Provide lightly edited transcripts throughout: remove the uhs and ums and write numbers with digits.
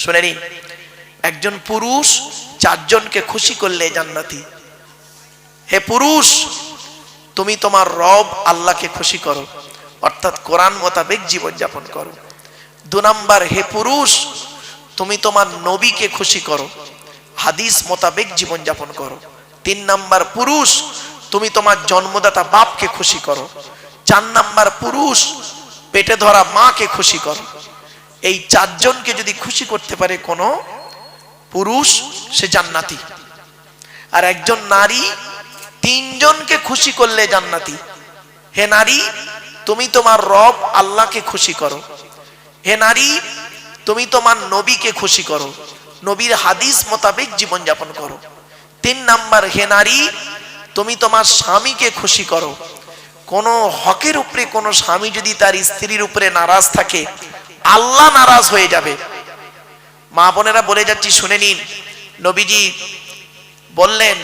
শুনে নিন, একজন পুরুষ চারজনকে খুশি করলে জান্নাতি। হে পুরুষ, তুমি তোমার রব আল্লাহকে খুশি করো, অর্থাৎ কোরআন মোতাবেক জীবনযাপন করো। 2 নাম্বার, হে পুরুষ, তুমি তোমার নবীকে খুশি করো, হাদিস মোতাবেক জীবনযাপন করো। 3 নাম্বার, পুরুষ, তুমি তোমার জন্মদাতা বাপকে খুশি করো। 4 নাম্বার, পুরুষ, পেটে ধরা মাকে খুশি করো। এই চারজনকে যদি খুশি করতে পারে কোনো পুরুষ, সে জান্নাতি। আর একজন নারী 3 জনকে খুশি করলে জান্নাতি। হে নারী, তুমি তোমার রব আল্লাহকে খুশি করো। হে নারী, তুমি তোমার নবীকে খুশি করো, নবীর হাদিস মোতাবেক জীবনযাপন করো। 3 নাম্বার, হে নারী, তুমি তোমার স্বামীকে খুশি করো। কোন হকের উপরে কোন স্বামী যদি তার স্ত্রীর উপরে নারাজ থাকে, আল্লাহ নারাজ হয়ে যাবে। মা বোনেরা বলে যাচ্ছি, শুনে নিন, নবীজি বললেন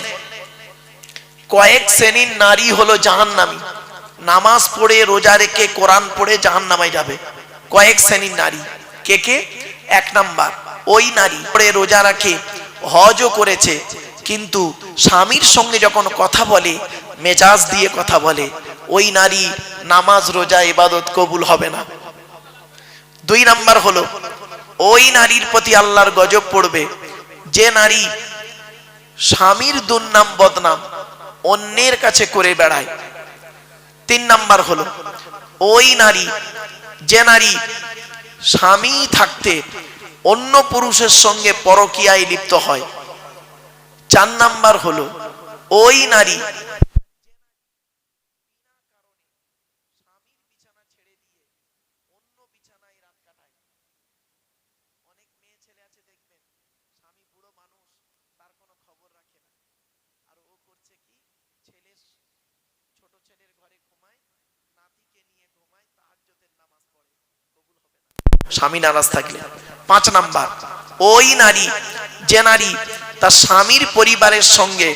কয়েক শ্রেণীর নারী হলো জাহান্নামী, নামাজ পড়ে রোজা রেখে কোরআন পড়ে জাহান্নামে যাবে। কয়েক শ্রেণীর নারী কে কে? 1 নাম্বার, ওই নারী পড়ে রোজা রাখে, হজও করেছে, কিন্তু স্বামীর সঙ্গে যখন কথা বলে মেজাজ দিয়ে কথা বলে, ওই নারী নামাজ রোজা ইবাদত কবুল হবে না। 2 নাম্বার হলো ওই নারীর প্রতি আল্লাহর গজব পড়বে যে নারী স্বামীর দুর্নাম বদনাম অন্যের কাছে করে বেড়ায়। 3 নাম্বার হলো ওই নারী যে নারী স্বামী থাকতে অন্য পুরুষের সঙ্গে পরকীয়ায় লিপ্ত হয়। 4 নাম্বার হলো ওই নারী স্বামী নারাজ থাকলে। 5 নাম্বার, ওই নারী যে নারী তার স্বামীর পরিবারের সঙ্গে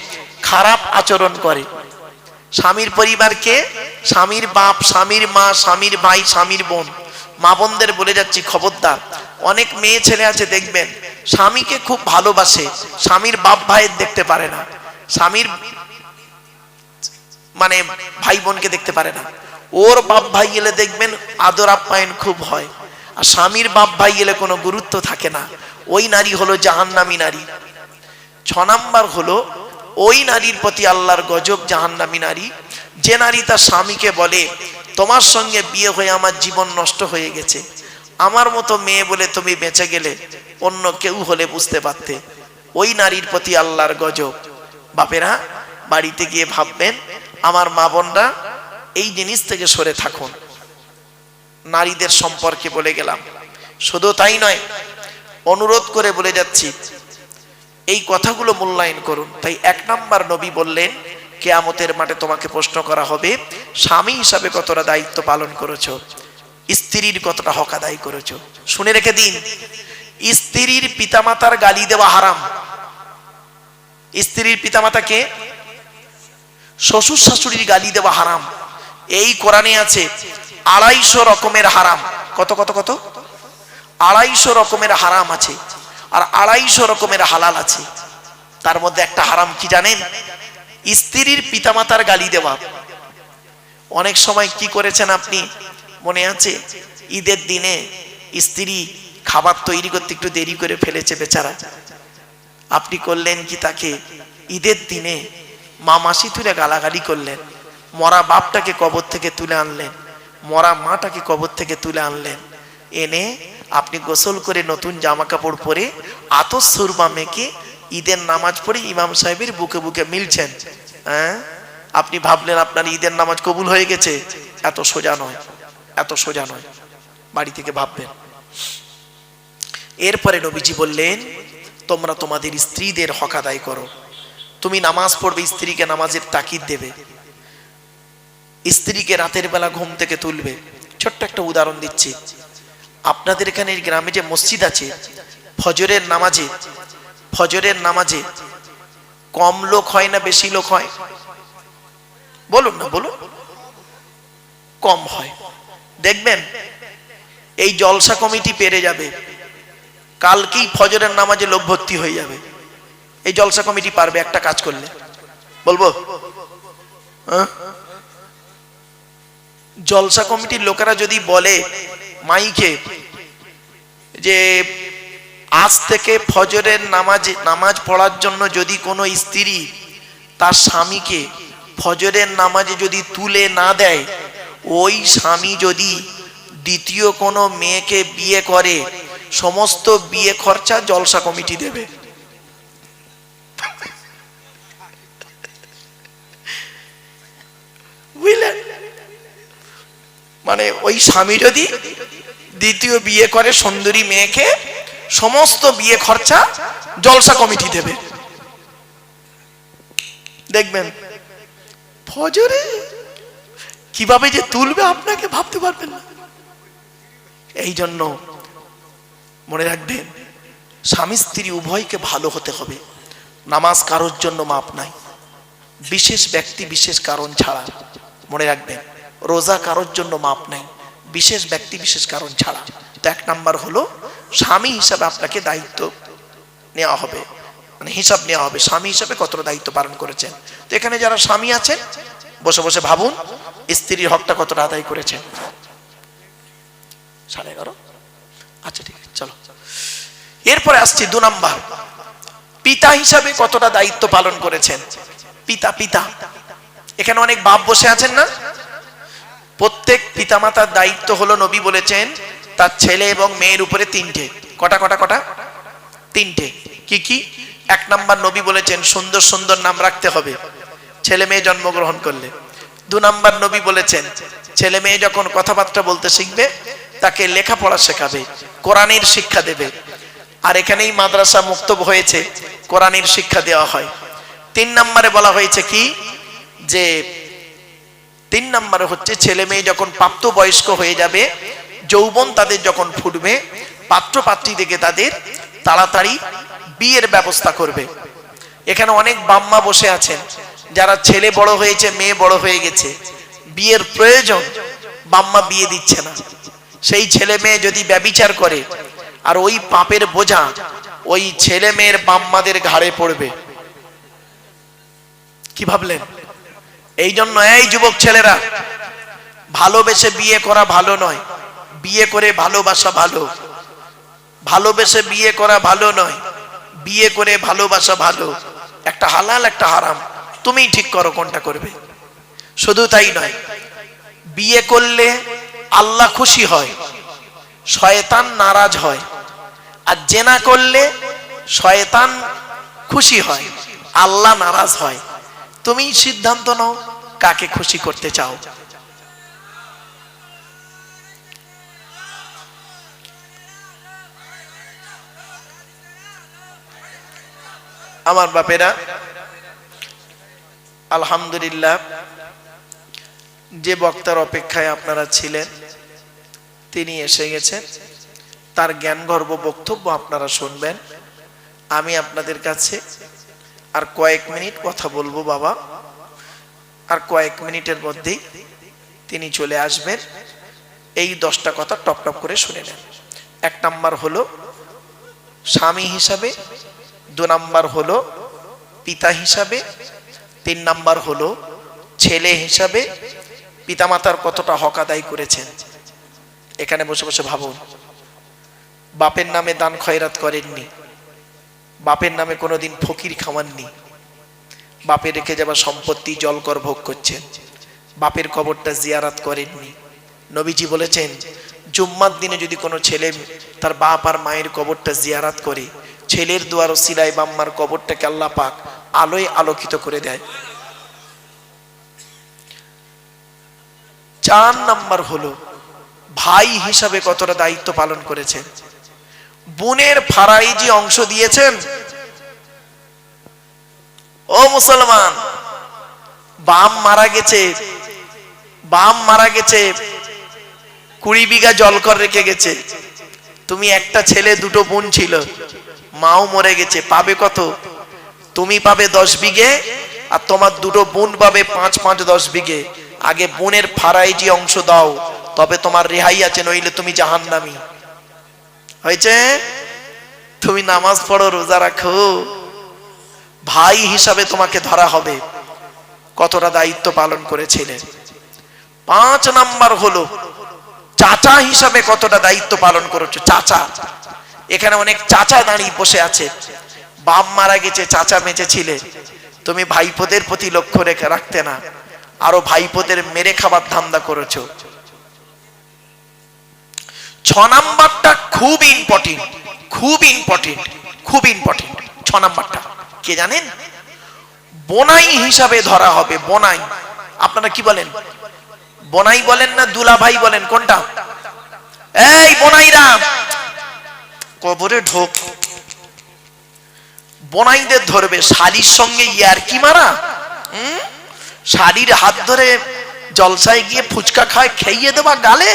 খারাপ আচরণ করে। স্বামীর পরিবারকে, স্বামীর বাপ, স্বামীর মা, স্বামীর ভাই, স্বামীর বোন। মা বোনদের বলে যাচ্ছি, খবরদার, অনেক মেয়ে ছেলে আছে দেখবেন স্বামীকে খুব ভালোবাসে, স্বামীর বাপ ভাইয়ের দেখতে পারে না, স্বামীর মানে ভাই বোনকে দেখতে পারে না। ওর বাপ ভাই এলে দেখবেন আদর আপ্যায়ন খুব হয়, আর স্বামীর বাপ ভাই এলে কোনো গুরুত্ব থাকে না। ওই নারী হলো জাহান্নামী নারী। 6 নাম্বার হলো ওই নারীর প্রতি আল্লাহর গজব, জাহান্নামী নারী যে নারী তার স্বামীকে বলে তোমার সঙ্গে বিয়ে হয়ে আমার জীবন নষ্ট হয়ে গেছে, আমার মতো মেয়ে বলে তুমি বেঁচে গেলে, অন্য কেউ হলে বুঝতে পারতে। ওই নারীর প্রতি আল্লাহর গজব। বাপেরা বাড়িতে গিয়ে ভাববেন, আমার মা বোনরা এই জিনিস থেকে সরে থাকুন। নারীদের সম্পর্কে বলে গেলাম, শুধু তাই নয়, অনুরোধ করে বলে যাচ্ছি এই কথাগুলো মূল্যায়ন করুন। তাই 1 নাম্বার, নবী বললেন কিয়ামতের মাঠে তোমাকে প্রশ্ন করা হবে স্বামী হিসাবে কতটা দায়িত্ব পালন করেছো, স্ত্রীর কতটা হক আদায় করেছো। শুনে রেখে দিন, স্ত্রীর পিতামাতার গালি দেওয়া হারাম। স্ত্রীর পিতামাতাকে, শ্বশুর শাশুড়ির গালি দেওয়া হারাম। এই কোরআনে আছে 250 রকমের হারাম। কত কত কত? 250 রকমের হারাম আছে, আর 250 রকমের হালাল আছে। তার মধ্যে একটা হারাম কি জানেন? স্ত্রীর পিতামাতার গালি দেওয়া। অনেক সময় কি করেছেন আপনি, মনে আছে? ঈদের দিনে স্ত্রী খাবার তৈরি করতে একটু দেরি করে ফেলেছে বেচারা, আপনি করলেন কি, তাকে ঈদের দিনে মা মাসি তুলে গালাগালি করলেন, মরা বাপটাকে কবর থেকে তুলে আনলেন, মরা মাটাকে কবর থেকে তুলে আনলেন, এনে আপনি গোসল করে নতুন জামা কাপড় পরে আতর সুরমা মেখে ঈদের নামাজ পড়ে ইমাম সাহেবের বুকে বুকে মিলছেন। হ্যাঁ, আপনি ভাবলেন আপনার ঈদের নামাজ কবুল হয়ে গেছে। এত সোজা নয়, এত সোজা নয়, বাড়ি থেকে ভাববেন। এরপরে নবীজি বললেন তোমরা তোমাদের স্ত্রীদের হক আদায় করো। তুমি নামাজ পড়বে, স্ত্রীকে নামাজের তাকিদ দেবে, স্ত্রীকে রাতের বেলা ঘুম থেকে তুলবে। ছোট্ট একটা উদাহরণ দিচ্ছি, আপনাদের এখানে গ্রামে যে মসজিদ আছে, ফজরের নামাজে কম লোক হয় না বেশি লোক হয়? বলুন না, বলুন। কম হয়। দেখবেন এই জলসা কমিটি পেরে যাবে, কালকেই ফজরের নামাজে লোক ভর্তি হয়ে যাবে। এই জলসা কমিটি পারবে একটা কাজ করলে, বলবো জলসা কমিটির লোকেরা যদি বলে মাইকে যে আজ থেকে ফজরের নামাজ পড়ার জন্য যদি কোনো স্ত্রী তার স্বামীকে ফজরের নামাজে যদি তুলে না দেয়, ওই স্বামী যদি দ্বিতীয় কোনো মেয়েকে বিয়ে করে, সমস্ত বিয়ে খরচা জলসা কমিটি দেবে। বুঝলেন? মানে ওই স্বামী যদি দ্বিতীয় বিয়ে করে সুন্দরী মেয়েকে, সমস্ত বিয়ে খরচা জলসা কমিটি দেবে। দেখবেন ফজরে কিভাবে যে তুলবে আপনাকে ভাবতে পারবেন না। এই জন্য মনে রাখবেন, স্বামী স্ত্রী উভয়কে ভালো হতে হবে। নামাজ কারোর জন্য মাপ নাই, বিশেষ ব্যক্তি বিশেষ কারণ ছাড়া। মনে রাখবেন, রোজা কারোর জন্য মাপ নাই, বিশেষ ব্যক্তি বিশেষ কারণ ছাড়া। তো এক নাম্বার হলো স্বামী হিসাবে আপনাকে দায়িত্ব নেওয়া হবে, মানে হিসাব নেওয়া হবে স্বামী হিসাবে কতটা দায়িত্ব পালন করেছেন। তো এখানে যারা স্বামী আছেন বসে বসে ভাবুন স্ত্রীর হকটা কতটা আদায় করেছেন। 11:30। আচ্ছা ঠিক আছে, চলো এরপরে আসছি 2 নাম্বার, পিতা হিসাবে কতটা দায়িত্ব পালন করেছেন। পিতা পিতা এখানে অনেক বাপ বসে আছেন না? প্রত্যেক পিতামাতার দায়িত্ব হলো, নবী বলেছেন তার ছেলে এবং মেয়ের উপরে 3টে। কটা কটা কটা? 3টে। কি কি? 1 নাম্বার নবী বলেছেন সুন্দর সুন্দর নাম রাখতে হবে ছেলে মেয়ে জন্মগ্রহণ করলে। 2 নাম্বার নবী বলেছেন ছেলে মেয়ে যখন কথাবার্তা বলতে শিখবে তাকে লেখাপড়া শেখাবে, কোরআনের শিক্ষা দেবে। আর এখানেই মাদ্রাসা মুক্তব হয়েছে, কোরআনের শিক্ষা দেওয়া হয়। 3 নম্বরে বলা হয়েছে কি, যে 3 নম্বরে হচ্ছে ছেলে মেয়ে যখন প্রাপ্তবয়স্ক হয়ে যাবে, যৌবন তাদের যখন ফুটবে, পাত্র পাত্রী দেখে তাদের তাড়াতাড়ি বিয়ের ব্যবস্থা করবে। এখানে অনেক বাম্মা বসে আছেন যারা ছেলে বড় হয়েছে, মেয়ে বড় হয়ে গেছে, বিয়ের প্রয়োজন, বাম্মা বিয়ে দিচ্ছে না। সেই ছেলে মেয়ে যদি ব্যভিচার করে, আর ওই পাপের বোঝা ওই ছেলে মেয়ের বাম্মাদের ঘাড়ে পড়বে। কি ভাবলেন? এই জন্য এই যুবক ছেলেরা, ভালোবেসে বিয়ে করা ভালো নয়, বিয়ে করে ভালোবাসা ভালো। ভালোবেসে বিয়ে করা ভালো নয়, বিয়ে করে ভালোবাসা ভালো। একটা হালাল একটা হারাম, তুমিই ঠিক করো কোনটা করবে। শুধু তাই নয়, বিয়ে করলে আল্লাহ খুশি হয়, শয়তান নারাজ হয়। আর জেনা করলে শয়তান খুশি হয়, আল্লাহ নারাজ হয়। তুমি সিদ্ধান্ত নাও কাকে খুশি করতে চাও। আমার বাপেরা, আলহামদুলিল্লাহ, যে বক্তার অপেক্ষায় আপনারা ছিলেন তিনি এসে গেছেন। তার জ্ঞানগর্ভ বক্তব্য আপনারা শুনবেন। আমি আপনাদের কাছে আর কয়েক মিনিট কথা বলবো বাবা, আর কয়েক মিনিটের মধ্যেই তিনি চলে আসবেন। এই 10টা কথা টপ টপ করে শুনে নেন। 1 নাম্বার হলো স্বামী হিসাবে, 2 নাম্বার হলো পিতা হিসাবে, 3 নাম্বার হলো ছেলে হিসাবে পিতামাতার কতটা হক আদায় করেছেন। এখানে বসে বসে ভাবুন, বাপের নামে দান খয়রাত করেননি, বাপের নামে কোনোদিন ফকির খাওয়াননি, বাপের রেখে যাওয়া সম্পত্তি জলকর ভোগ করছেন, বাপের কবরটা জিয়ারাত করেননি। নবীজি বলেছেন জুম্মার দিনে যদি কোনো ছেলে তার বাপ আর মায়ের কবরটা জিয়ারাত করে, ছেলের দুয়ার ওসিলায় বাম্মার কবরটাকে আল্লাহ পাক আলোয় আলোকিত করে দেয়। 4 নাম্বার হলো ভাই হিসাবে কতটা দায়িত্ব পালন করেছেন। বোনের ফারাইজি অংশ দিয়েছেন। ও মুসলমান, বাপ মারা গেছে, 20 বিঘা জলকর রেখে গেছে। তুমি একটা ছেলে, 2টো বোন ছিল, মাও মরে গেছে, পাবে কত? তুমি পাবে 10 বিঘে, আর তোমার 2টো বোন পাবে 5 10 বিঘে। আগে বোনের ফারাইজি অংশ দাও, তবে তোমার রেহাই আছে, নইলে তুমি জাহান্নামী। হয়েছে? তুমি নামাজ পড়ো, রোজা রাখো, ভাই হিসাবে তোমাকে ধরা হবে কতটা দায়িত্ব পালন করেছিলে। 5 নাম্বার হলো চাচা হিসাবে কতটা দায়িত্ব পালন করেছো। চাচা, এখানে অনেক চাচা দাঁড়িয়ে বসে আছে, বাপ মারা গেছে, চাচা বেঁচে ছিলে, তুমি ভাইপোদের প্রতি লক্ষ্য রেখে রাখতে না, আরো ভাইপোদের মেরে খাবার ধান্দা করেছো। 6 নাম্বারটা খুব ইম্পর্টেন্ট, খুব ইম্পর্টেন্ট, খুব ইম্পর্টেন্ট। 6 নাম্বারটা কে জানেন? বোনাই হিসাবে ধরা হবে। বোনাই, আপনারা কি বলেন? বোনাই বলেন না দুলা ভাই বলেন? কোনটা? এই বোনাইরা কবরে ঢোক। বোনাইদের ধরবে, শালির সঙ্গে ইয়ারকি মারা, শালির হাত ধরে জলসায় গিয়ে ফুচকা খায়, খেয়ে দেবা গালে,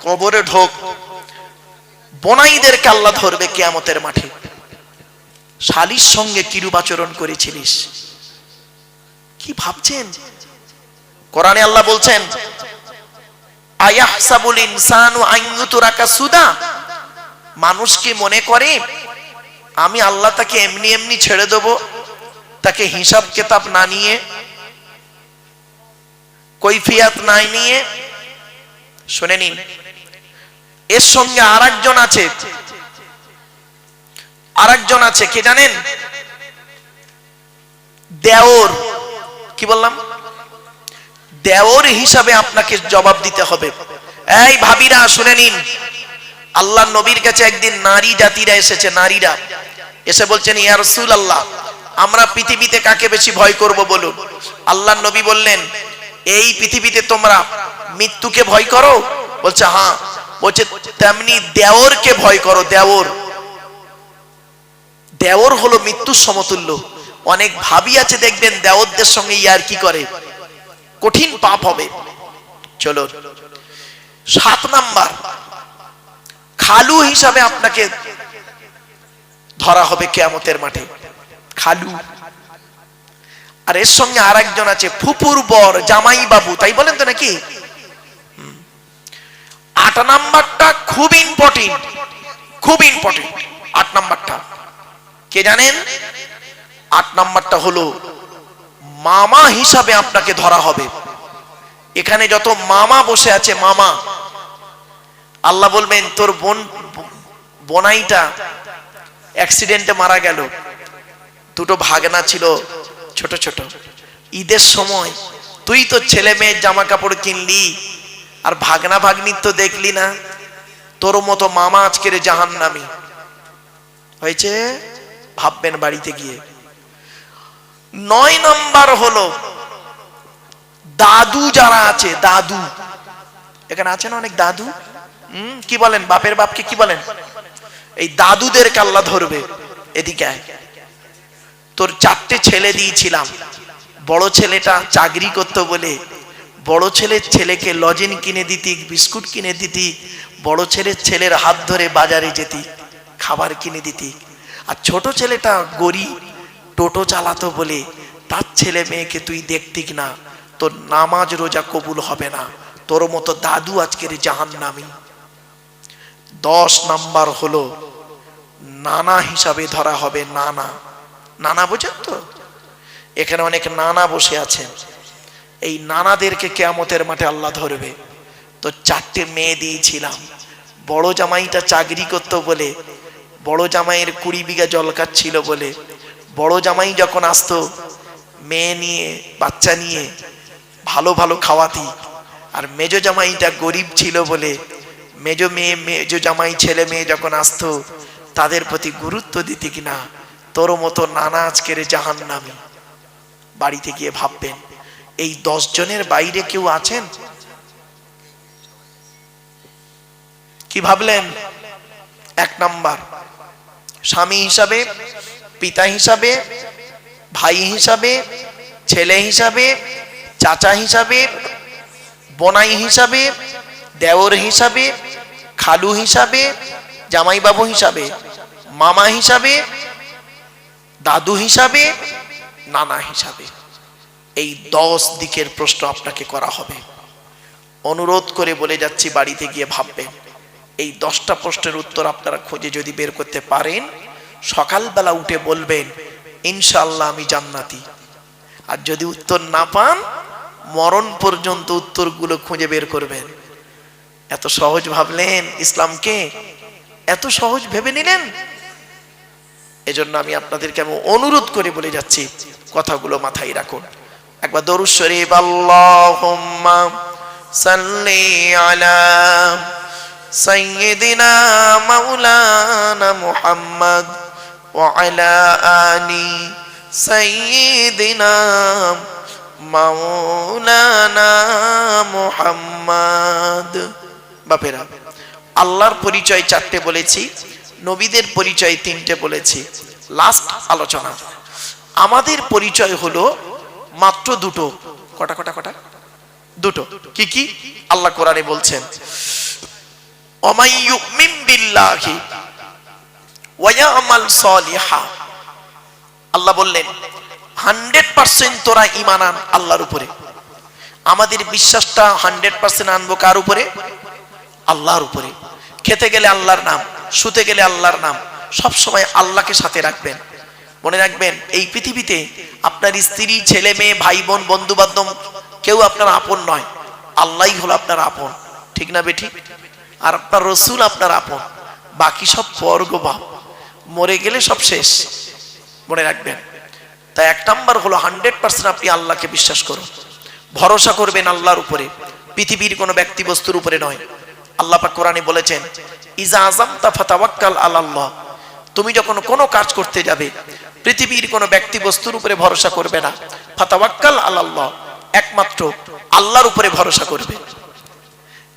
কবরে ঢোক। বোনাইদেরকে আল্লাহ ধরবে কিয়ামতের মাঠে। শালির সঙ্গে কিরূপ আচরণ করেছিলিস, কি ভাবছেন? কোরআনে আল্লাহ বলছেন, আয়াহসাবুল ইনসানু আন ইউতরাকা সুদা, মানুষ কি মনে করে আমি আল্লাহ তাকে এমনি এমনি ছেড়ে দেব, তাকে হিসাব কিতাব না নিয়ে, কৈফিয়ত না নিয়ে? শুনে নিন, এর সঙ্গে আরেকজন আছে, আরেকজন আছে, কে জানেন? দেওর। কি বললাম? দেওর হিসাবে আপনাকে জবাব দিতে হবে। এই ভাবিরা শুনে নিন, আল্লাহ নবীর কাছে একদিন নারী জাতিরা এসেছে, নারীরা এসে বলছেন, ইয়া রাসূলুল্লাহ, আমরা পৃথিবীতে কাকে বেশি ভয় করব বলুন? আল্লাহ নবী বললেন, এই পৃথিবীতে তোমরা মৃত্যুকে ভয় করো? বলছে হ্যাঁ। বলছে তেমনি দেওরকে ভয় করো। দেওর, দেওর হলো মৃত্যুর সমতুল্য। অনেক ভাবি আছে দেখবেন দেওরদের সঙ্গে ইয়ার কি করে, কঠিন পাপ হবে। চলো 7 নাম্বার, খালু হিসাবে আপনাকে ধরা হবে কিয়ামতের মাঠে। খালু। আর এর সঙ্গে আরেকজন আছে ফুপুর বর, জামাই বাবু, তাই বলেন তো নাকি? 8 নাম্বারটা খুব ইম্পর্টেন্ট, খুব ইম্পর্টেন্ট। 8 নাম্বারটা কে জানেন? 8 নাম্বারটা হলো মামা হিসাবে আপনাকে ধরা হবে। এখানে যত মামা বসে আছে, মামা, আল্লাহ বলবেন তোর বোনাইটা অ্যাক্সিডেন্টে মারা গেল, 2টো ভাগনা ছিল ছোট ছোট, ঈদের সময় তুই তো ছেলে মেয়ের জামা কাপড় কিনলি, আর ভাগনা ভাগ্নির তো দেখলি না, তোর মতো মামা আজকের জাহান্নামী হয়েছে, ভাববেন বাড়িতে গিয়ে। 9 নাম্বার হলো দাদু যারা আছে, দাদু, এখানে আছেন অনেক দাদু, কি বলেন? বাপের বাপকে কি বলেন? এই দাদুদেরকে আল্লাহ ধরবে। এদিকে তোর 4টে ছেলে দিয়েছিলাম, বড় ছেলেটা চাকরি করতো বলে বড় ছেলের ছেলেকে লজেন কিনে দিতি, বিস্কুট কিনে দিতি, বড় ছেলের ছেলের হাত ধরে বাজারে যেতি, খাবার কিনে দিতি। আর ছোট ছেলেটা গরিব, টোটো চালাতো বলে তার ছেলে মেয়েকে তুই দেখতিক না, তোর নামাজ রোজা কবুল হবে না, তোর মতো দাদু আজকের জাহান্নামী। 10 নাম্বার হলো নানা হিসাবে ধরা হবে। নানা, নানা বোঝেন তো? এখানে অনেক নানা বসে আছেন, এই নানাদেরকে কিয়ামতের মাঠে আল্লাহ ধরবে। তো 4টে মেয়ে দিয়েছিলাম, বড় জামাইটা চাকরি করতো বলে, বড় জামাইয়ের 20 বিঘা জলকার ছিল বলে, বড় জামাই যখন আসতো মেয়ে নিয়ে, বাচ্চা নিয়ে, ভালো ভালো খাওয়াতি। আর মেজো জামাইটা গরিব ছিল বলে মেজো মেয়ে, মেজো জামাই ছেলে মেয়ে যখন আসতো তাদের প্রতি গুরুত্ব দিতি কিনা। তোর মতো নানা আজকের জাহান্নামী। বাড়িতে গিয়ে ভাববেন, এই 10 জনের বাইরে কেউ আছেন? কি ভাবলেন? 1 নাম্বার স্বামী হিসাবে, পিতা হিসাবে, ভাই হিসাবে, ছেলে হিসাবে, চাচা হিসাবে, বোনাই হিসাবে, দেওর হিসাবে, খালু হিসাবে, জামাইবাবু হিসাবে, মামা হিসাবে, দাদু হিসাবে, নানা হিসাবে। এই 10 দিকের প্রশ্ন আপনাকে করা হবে। অনুরোধ করে বলে যাচ্ছি, বাড়িতে গিয়ে ভাববেন। এই 10টা প্রশ্নের উত্তর আপনারা খুঁজে যদি বের করতে পারেন, সকালবেলা উঠে বলবেন ইনশাআল্লাহ আমি জান্নাতি। আর যদি উত্তর না পান, মরণ পর্যন্ত উত্তরগুলো খুঁজে বের করবেন। এত সহজ ভাবলেন ইসলামকে, এত সহজ ভেবে নিলেন। এজন্য আমি আপনাদেরকে আমি অনুরোধ করে বলে যাচ্ছি, কথাগুলো মাথায় রাখুন। একবার দরুদ শরীফ, আল্লাহুম্মা সাল্লি আলা সাইয়্যিদিনা মাওলানা মুহাম্মদ ওয়া আলা আলি সাইয়্যিদিনা মাওলানা মুহাম্মদ। বাপেরা, আল্লাহর পরিচয় 4টে বলেছি, নবীদের পরিচয় 3টে বলেছি। লাস্ট আলোচনা, আমাদের পরিচয় হলো মাত্র 2টো। কটা কটা কটা? 2টো। কি কি? আল্লাহ কোরআনে বলছেন, ওমাই ইউমিন বিল্লাহি ওয়া ইয়ামাল সালিহা। আল্লাহ বললেন 100% তোরা ঈমান আন আল্লাহর উপরে। আমাদের বিশ্বাসটা 100% আনবো কার উপরে? আল্লাহর উপরে। খেতে গেলে আল্লাহর নাম, শুতে গেলে আল্লাহর নাম, সব সময় আল্লাহকে সাথে রাখবেন। মনে রাখবেন, এই পৃথিবীতে আপনার স্ত্রী, ছেলে মেয়ে, ভাই বোন, বন্ধু বান্ধব কেউ আপনার আপন নয়, আল্লাহই হলো আপনার আপন। ঠিক না বেঠিক? আর আপনার রসুল আপনার আপন, বাকি সব পরগবা, মরে গেলে সব শেষ। মনে রাখবেন। তাই 1 নাম্বার হলো 100% আপনি আল্লাহকে বিশ্বাস করুন, ভরসা করবেন আল্লাহর উপরে, পৃথিবীর কোনো ব্যক্তি বস্তুর উপরে নয়। আল্লাহ পাক কোরআনে বলেছেন, ইজা আযামতা ফাতাওয়াক্কাল আলাল্লাহ। তুমি যখন কোনো কাজ করতে যাবে, পৃথিবীর কোনো ব্যক্তি বস্তুর উপরে ভরসা করবে না। ফাতাওয়াক্কাল আলাল্লাহ, একমাত্র আল্লাহর উপরে ভরসা করবে।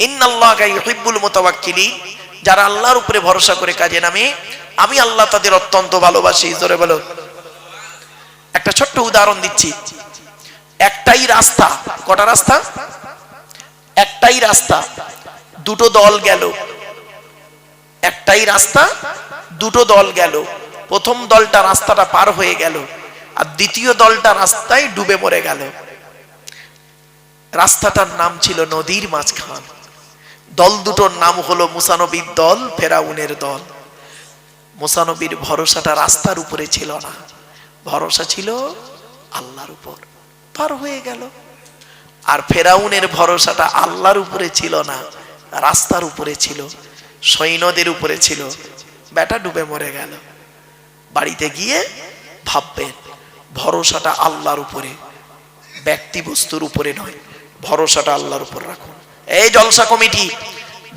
ইন্নাল্লাহা ইউহিব্বুল মুতাওয়াক্কিলিন, যারা আল্লাহর উপরে ভরসা করে কাজে নামে, আমি আল্লাহ তাদের অত্যন্ত ভালোবাসি। জোরে বলো। একটা ছোট্ট উদাহরণ দিচ্ছি। একটাই রাস্তা, কটা রাস্তা? একটাই রাস্তা, 2টো দল গেল। একটাই রাস্তা, 2টো দল গেল। প্রথম দলটা রাস্তাটা পার হয়ে গেল, আর দ্বিতীয় দলটা রাস্তায় ডুবে মরে গেল। রাস্তাটার নাম ছিল নদীর মাঝখান। দল দুটোর নাম হলো মুসা নবীর দল, ফেরাউনের দল। মুসা নবীর ভরসাটা রাস্তার উপরে ছিল না, ভরসা ছিল আল্লাহর উপর, পার হয়ে গেল। আর ফেরাউনের ভরসাটা আল্লাহর উপরে ছিল না, রাস্তার উপরে ছিল, সৈন্যদের উপরে ছিল। বেটা ডুবে মরে গেল। বাড়িতে গিয়ে ভাববেন, ভরসাটা আল্লাহর উপরে, ব্যক্তি বস্তুর উপরে নয়। ভরসাটা আল্লাহর উপর রাখুন। এই জলসা কমিটি,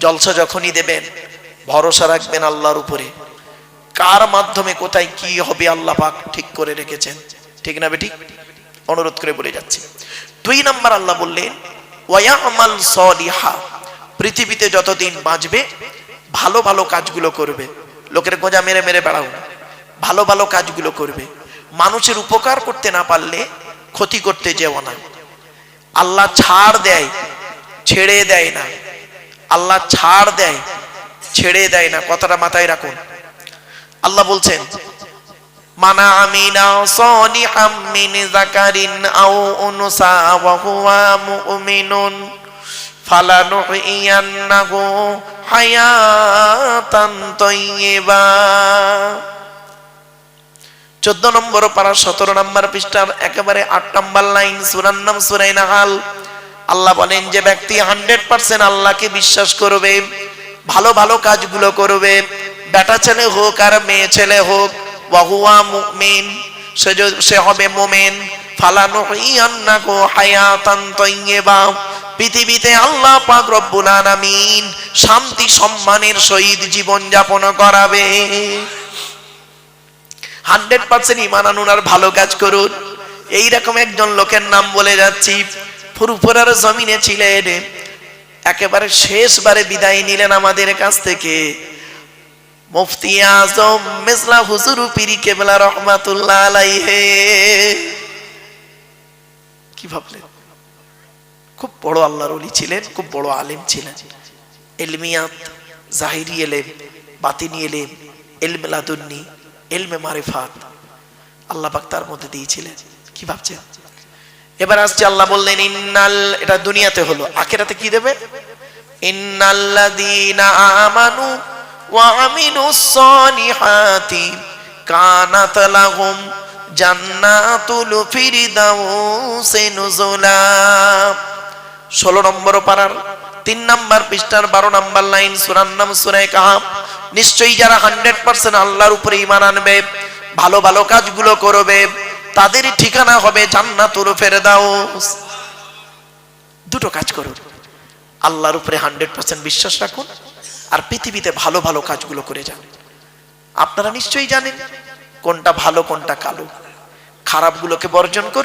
জলসা যখনই দেবেন, ভরসা রাখবেন আল্লাহর উপরে। কার মাধ্যমে কোথায় কি হবে আল্লাহ পাক ঠিক করে রেখেছেন। ঠিক না বেঠিক? অনুরোধ করে বলে যাচ্ছি। 2 নাম্বার আল্লাহ বললেন, ওয়ায়ামাল সালিহা। পৃথিবীতে যতদিন বাঁচবে ভালো ভালো কাজগুলো করবে। লোকের গোঁজা মেরে মেরে বেড়াও না, ভালো ভালো কাজগুলো করবে। মানুষের উপকার করতে না পারলে ক্ষতি করতে যেও না। আল্লাহ ছাড় দেয়, ছেড়ে দেয় না। আল্লাহ ছাড় দেয়, ছেড়ে দেয় না। কথাটা মাথায় রাখুন। আল্লাহ বলছেন, মানা আমিনা সালিহাম মিন যাকারিন আও উনসা ওয়া হুয়া মুমিনুন ফালানুহইয়ান্নাহু হায়াতান তাইয়্যিবা। 14 নম্বর পারা 17 নম্বর পৃষ্ঠার একেবারে 8 নম্বর লাইন, সূরার নাম সূরা নাহাল। আল্লাহ বলেন, যে ব্যক্তি 100% আল্লাহকে বিশ্বাস করবে, ভালো ভালো কাজগুলো করবে, বেটা ছেলে হোক আর মেয়ে ছেলে হোক, ওয়া হুয়া মুমিন, সে হবে মুমিন। ফালানুহইয়ান্নাহু হায়াতান তাইয়্যিবা। পৃথিবীতে আল্লাহ পাক রব্বুল আলামিন শান্তি সম্মানের সহিত জীবন যাপন করাবে। 100% ঈমান আনুন আর ভালো কাজ করুন। এইরকম একজন লোকের নাম বলে যাচ্ছি, ফুরফুরার জমিনে ছিলেন, একেবারে শেষবারে বিদায় নিলেন আমাদের কাছ থেকে। মুফতি আজম মেজলা হুজুর পীর কেবলা রহমাতুল্লাহ আলাইহি। কি ভাবলেন? খুব বড় আল্লাহর ওলি ছিলেন, খুব বড় আলেম ছিলেন। ইলমিয়াত, জাহিরি ইলম, বাতিনি ইলম, ইলমে লাদুন্নি, ইলমে মারিফাত আল্লাহ পাক তার মধ্যে দিয়েছিলেন। কি ভাবছেন? এবার আসছে, আল্লাহ বললেন ইন্নাল, এটা দুনিয়াতে হলো, আখিরাতে কি দেবে? ইন্নাল্লাযীনা আমানু ওয়া আমিলুস সলিহাতি কানাত লাহুম জান্নাতুল ফিরদাউসি নুজুলা। 16 নম্বর পারার 3 নম্বর পৃষ্ঠার 12 নম্বর লাইন, সূরার নাম সূরা কাহাফ। নিশ্চয়ই যারা 100% আল্লাহর উপরে ঈমান আনবে, ভালো ভালো কাজগুলো করবে, তাদের ঠিকানা হবে জান্নাতুল ফেরদাউস। দুটো কাজ করুন, আল্লাহর উপরে 100% বিশ্বাস রাখুন, আর পৃথিবীতে ভালো ভালো কাজগুলো করে যান। আপনারা নিশ্চয়ই জানেন কোনটা ভালো কোনটা কালো, খারাপগুলোকে বর্জন করুন।